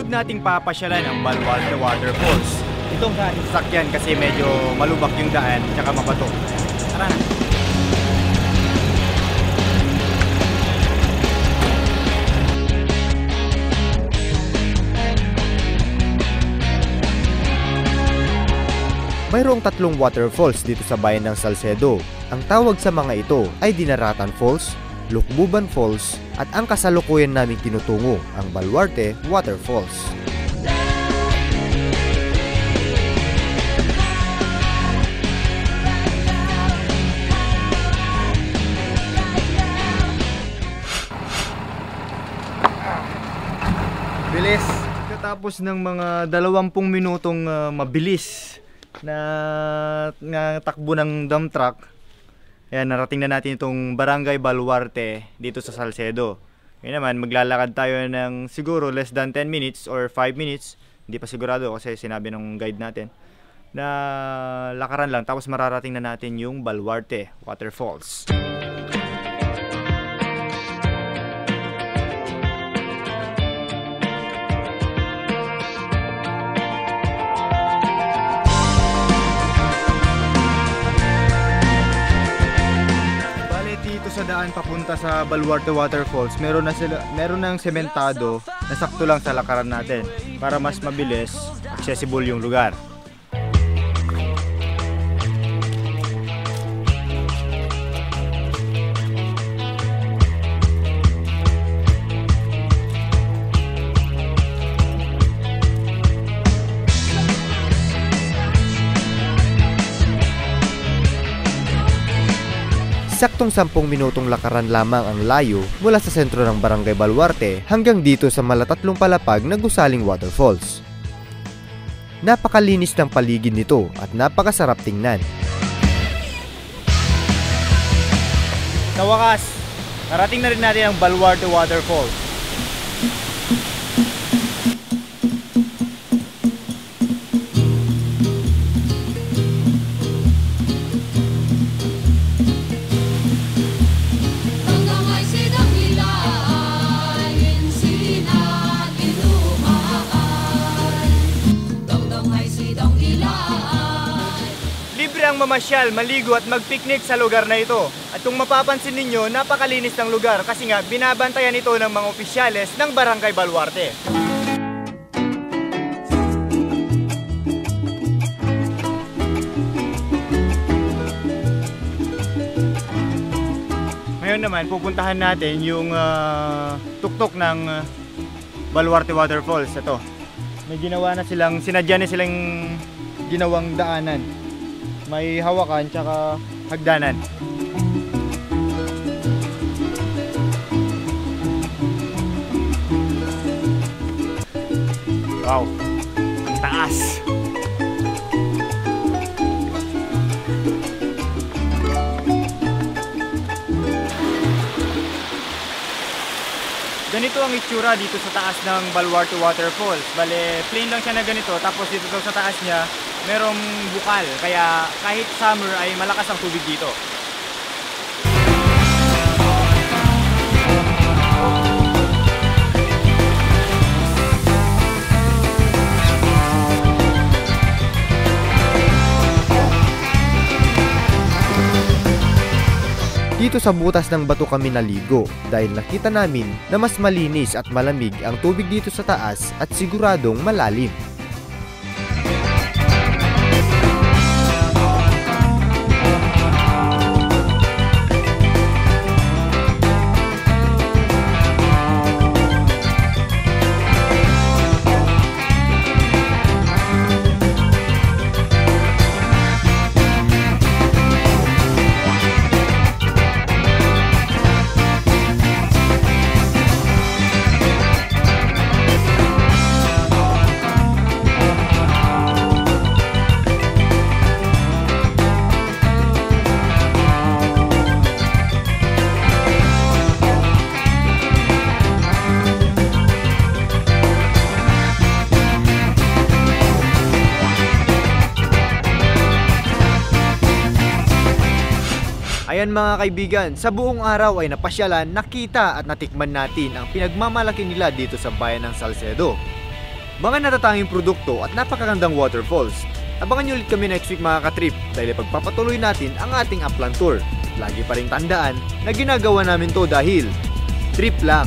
Huwag nating papasyalan ang Baluarte Waterfalls. Itong sasakyan kasi medyo malubak yung daan tsaka mabato. Tara na! Mayroong tatlong waterfalls dito sa bayan ng Salcedo. Ang tawag sa mga ito ay Dinaratan Falls, Lukbuban Falls, at ang kasalukuyan naming tinutungo, ang Baluarte Waterfalls. Bilis! Katapos ng mga 20 minutong mabilis na takbo ng dump truck, ayan, narating na natin itong Barangay Baluarte dito sa Salcedo. Ngayon naman, maglalakad tayo ng siguro less than 10 minutes or 5 minutes. Hindi pa sigurado kasi sinabi ng guide natin na lakaran lang, tapos mararating na natin yung Baluarte Waterfalls. Sa daan papunta sa Baluarte Waterfalls, meron ng sementado na sakto lang sa lakaran natin para mas mabilis, accessible yung lugar. Saktong 10 minutong lakaran lamang ang layo mula sa sentro ng Barangay Baluarte hanggang dito sa malatatlong palapag na Gusaling Waterfalls. Napakalinis ng paligid nito at napakasarap tingnan. Sa wakas, narating na rin natin ang Baluarte Waterfalls. Ang mamasyal, maligo at magpiknik sa lugar na ito. At kung mapapansin ninyo, napakalinis ng lugar kasi nga binabantayan ito ng mga opisyales ng Barangay Baluarte. Ngayon naman, pupuntahan natin yung tuktok ng Baluarte Waterfalls. Ito, may ginawa na silang, sinadya na silang ginawang daanan. May hawakan tsaka hagdanan. Wow, ang taas. Ganito ang itsura dito sa taas ng Baluarte Waterfalls. Bale, plain lang siya na ganito, tapos dito sa taas niya merong bukal, kaya kahit summer ay malakas ang tubig dito. Dito sa butas ng bato kami naligo dahil nakita namin na mas malinis at malamig ang tubig dito sa taas at siguradong malalim. Ayan mga kaibigan, sa buong araw ay napasyalan, nakita at natikman natin ang pinagmamalaki nila dito sa bayan ng Salcedo. Mga natatanging produkto at napakagandang waterfalls. Abangan nyo ulit kami next week mga katrip dahil pagpapatuloy natin ang ating upland tour. Lagi pa rin tandaan na ginagawa namin to dahil trip lang.